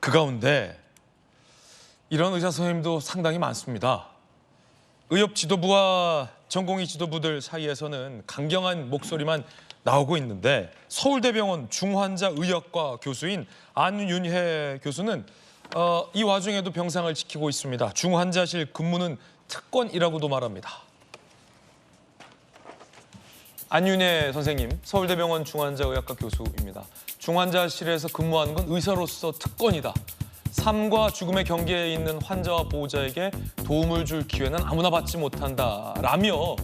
그 가운데 이런 의사 선생님도 상당히 많습니다. 의협 지도부와 전공의 지도부들 사이에서는 강경한 목소리만 나오고 있는데 서울대병원 중환자 의학과 교수인 안윤혜 교수는 이 와중에도 병상을 지키고 있습니다. 중환자실 근무는 특권이라고도 말합니다. 안윤혜 선생님, 서울대병원 중환자의학과 교수입니다. 중환자실에서 근무하는 건 의사로서 특권이다. 삶과 죽음의 경계에 있는 환자와 보호자에게 도움을 줄 기회는 아무나 받지 못한다. 라며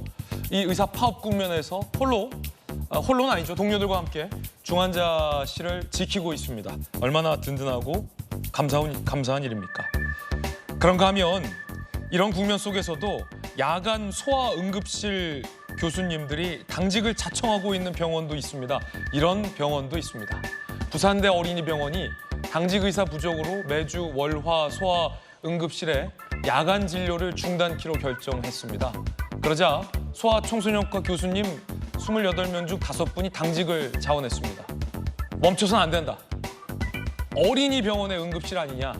이 의사 파업 국면에서 홀로는 아니죠. 동료들과 함께 중환자실을 지키고 있습니다. 얼마나 든든하고 감사한 일입니까? 그런가 하면 이런 국면 속에서도 야간 소아응급실 교수님들이 당직을 자청하고 있는 병원도 있습니다. 이런 병원도 있습니다. 부산대 어린이병원이 당직 의사 부족으로 매주 월화 소아응급실에 야간 진료를 중단키로 결정했습니다. 그러자 소아청소년과 교수님 28명 중 5분이 당직을 자원했습니다. 멈춰서는 안 된다. 어린이 병원의 응급실 아니냐.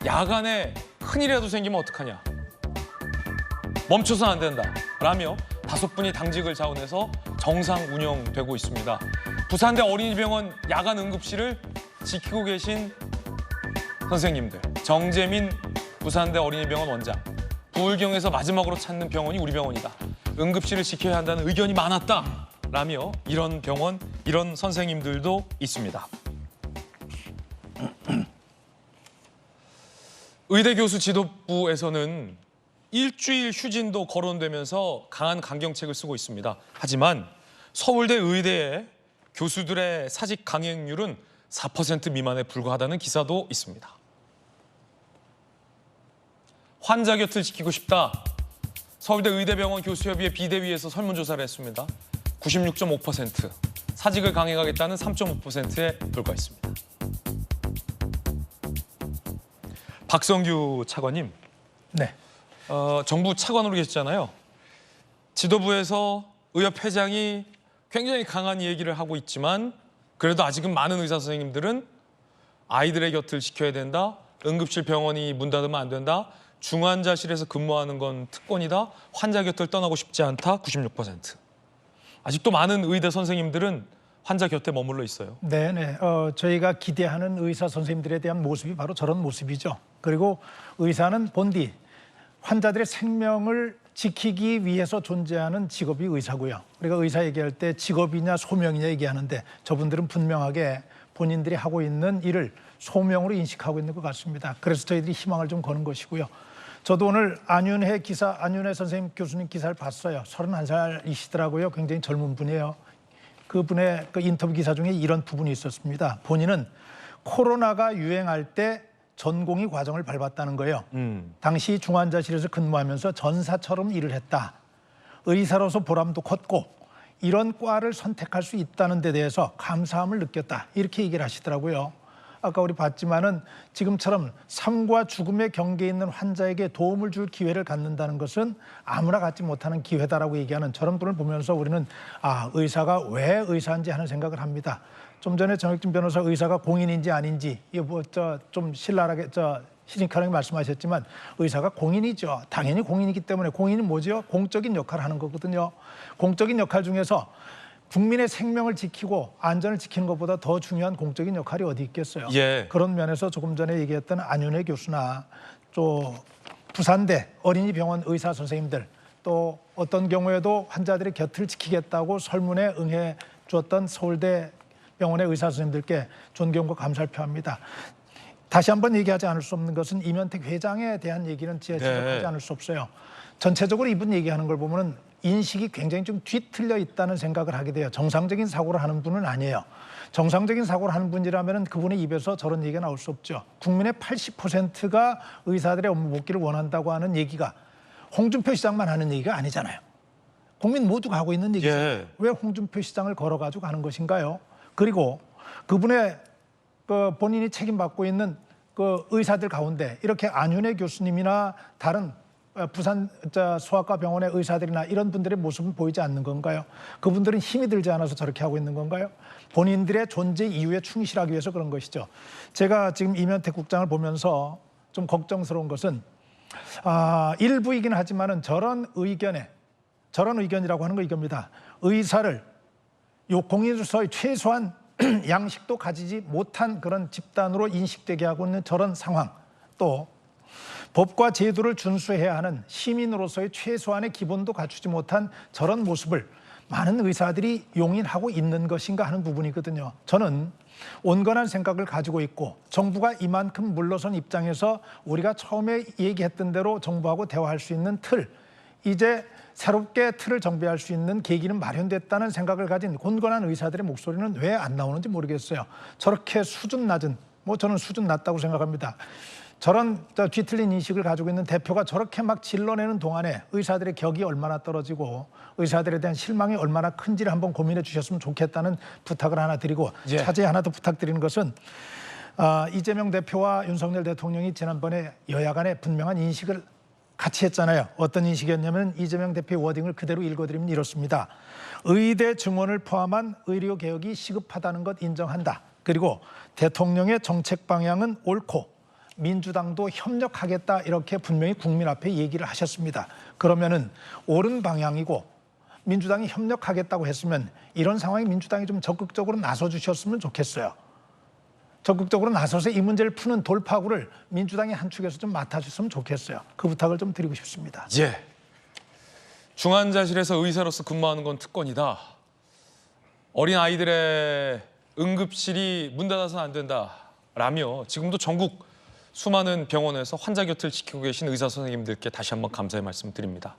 야간에 큰일이라도 생기면 어떡하냐. 멈춰서는 안 된다. 라며 5분이 당직을 자원해서 정상 운영되고 있습니다. 부산대 어린이병원 야간 응급실을 지키고 계신 선생님들. 정재민 부산대 어린이병원 원장. 부울경에서 마지막으로 찾는 병원이 우리 병원이다. 응급실을 지켜야 한다는 의견이 많았다. 라며 이런 병원, 이런 선생님들도 있습니다. 의대 교수 지도부에서는 일주일 휴진도 거론되면서 강한 강경책을 쓰고 있습니다. 하지만 서울대 의대의 교수들의 사직 강행률은 4% 미만에 불과하다는 기사도 있습니다. 환자 곁을 지키고 싶다. 서울대 의대병원 교수협의회 비대위에서 설문조사를 했습니다. 96.5%, 사직을 강행하겠다는 3.5%에 불과했습니다. 박성규 차관님, 네. 정부 차관으로 계시잖아요. 지도부에서 의협 회장이 굉장히 강한 얘기를 하고 있지만 그래도 아직은 많은 의사 선생님들은 아이들의 곁을 지켜야 된다. 응급실 병원이 문 닫으면 안 된다. 중환자실에서 근무하는 건 특권이다. 환자 곁을 떠나고 싶지 않다. 96%. 아직도 많은 의대 선생님들은 환자 곁에 머물러 있어요. 네네. 저희가 기대하는 의사 선생님들에 대한 모습이 바로 저런 모습이죠. 그리고 의사는 본디 환자들의 생명을 지키기 위해서 존재하는 직업이 의사고요. 우리가 의사 얘기할 때 직업이냐 소명이냐 얘기하는데 저분들은 분명하게 본인들이 하고 있는 일을 소명으로 인식하고 있는 것 같습니다. 그래서 저희들이 희망을 좀 거는 것이고요. 저도 오늘 안윤혜 선생님 교수님 기사를 봤어요. 31살이시더라고요. 굉장히 젊은 분이에요. 그분의 그 인터뷰 기사 중에 이런 부분이 있었습니다. 본인은 코로나가 유행할 때 전공의 과정을 밟았다는 거예요. 당시 중환자실에서 근무하면서 전사처럼 일을 했다. 의사로서 보람도 컸고 이런 과를 선택할 수 있다는 데 대해서 감사함을 느꼈다. 이렇게 얘기를 하시더라고요. 아까 우리 봤지만은 지금처럼 삶과 죽음의 경계에 있는 환자에게 도움을 줄 기회를 갖는다는 것은 아무나 갖지 못하는 기회다라고 얘기하는 저런 분을 보면서 우리는 의사가 왜 의사인지 하는 생각을 합니다. 좀 전에 정혁진 변호사 의사가 공인인지 아닌지 좀 신랄하게 시니컬하게 말씀하셨지만 의사가 공인이죠. 당연히 공인이기 때문에 공인은 뭐죠? 공적인 역할을 하는 거거든요. 공적인 역할 중에서 국민의 생명을 지키고 안전을 지키는 것보다 더 중요한 공적인 역할이 어디 있겠어요. 예. 그런 면에서 조금 전에 얘기했던 안윤혜 교수나 또 부산대 어린이병원 의사 선생님들 또 어떤 경우에도 환자들의 곁을 지키겠다고 설문에 응해 주었던 서울대 병원의 의사 선생님들께 존경과 감사를 표합니다. 다시 한번 얘기하지 않을 수 없는 것은 이면택 회장에 대한 얘기는 지적하지 않을 수 없어요. 전체적으로 이분 얘기하는 걸 보면은 인식이 굉장히 좀 뒤틀려 있다는 생각을 하게 돼요. 정상적인 사고를 하는 분은 아니에요. 정상적인 사고를 하는 분이라면 그분의 입에서 저런 얘기가 나올 수 없죠. 국민의 80%가 의사들의 업무 복귀를 원한다고 하는 얘기가 홍준표 시장만 하는 얘기가 아니잖아요. 국민 모두가 하고 있는 얘기죠. 예. 왜 홍준표 시장을 걸어가지고 하는 것인가요? 그리고 그분의 본인이 책임받고 있는 그 의사들 가운데 이렇게 안윤혜 교수님이나 다른 부산 소아과 병원의 의사들이나 이런 분들의 모습은 보이지 않는 건가요? 그분들은 힘이 들지 않아서 저렇게 하고 있는 건가요? 본인들의 존재 이유에 충실하기 위해서 그런 것이죠. 제가 지금 이면택 국장을 보면서 좀 걱정스러운 것은 일부이긴 하지만은 저런 의견이라고 하는 거 이겁니다. 의사를 요 공인으로서의 최소한 양식도 가지지 못한 그런 집단으로 인식되게 하고 있는 저런 상황, 또 법과 제도를 준수해야 하는 시민으로서의 최소한의 기본도 갖추지 못한 저런 모습을 많은 의사들이 용인하고 있는 것인가 하는 부분이거든요. 저는 온건한 생각을 가지고 있고 정부가 이만큼 물러선 입장에서 우리가 처음에 얘기했던 대로 정부하고 대화할 수 있는 틀, 이제 새롭게 틀을 정비할 수 있는 계기는 마련됐다는 생각을 가진 온건한 의사들의 목소리는 왜 안 나오는지 모르겠어요. 저렇게 수준 낮은, 저는 수준 낮다고 생각합니다. 저런 뒤틀린 인식을 가지고 있는 대표가 저렇게 막 질러내는 동안에 의사들의 격이 얼마나 떨어지고 의사들에 대한 실망이 얼마나 큰지를 한번 고민해 주셨으면 좋겠다는 부탁을 하나 드리고, 예. 차제에 하나 더 부탁드리는 것은 이재명 대표와 윤석열 대통령이 지난번에 여야 간에 분명한 인식을 같이 했잖아요. 어떤 인식이었냐면 이재명 대표의 워딩을 그대로 읽어드리면 이렇습니다. 의대 증원을 포함한 의료개혁이 시급하다는 것 인정한다. 그리고 대통령의 정책 방향은 옳고 민주당도 협력하겠다, 이렇게 분명히 국민 앞에 얘기를 하셨습니다. 그러면은 옳은 방향이고 민주당이 협력하겠다고 했으면 이런 상황에 민주당이 좀 적극적으로 나서 주셨으면 좋겠어요. 적극적으로 나서서 이 문제를 푸는 돌파구를 민주당의 한 축에서 좀 맡아줬으면 좋겠어요. 그 부탁을 좀 드리고 싶습니다. 예. 중환자실에서 의사로서 근무하는 건 특권이다. 어린 아이들의 응급실이 문 닫아서는 안 된다라며 지금도 전국 수많은 병원에서 환자 곁을 지키고 계신 의사 선생님들께 다시 한번 감사의 말씀 드립니다.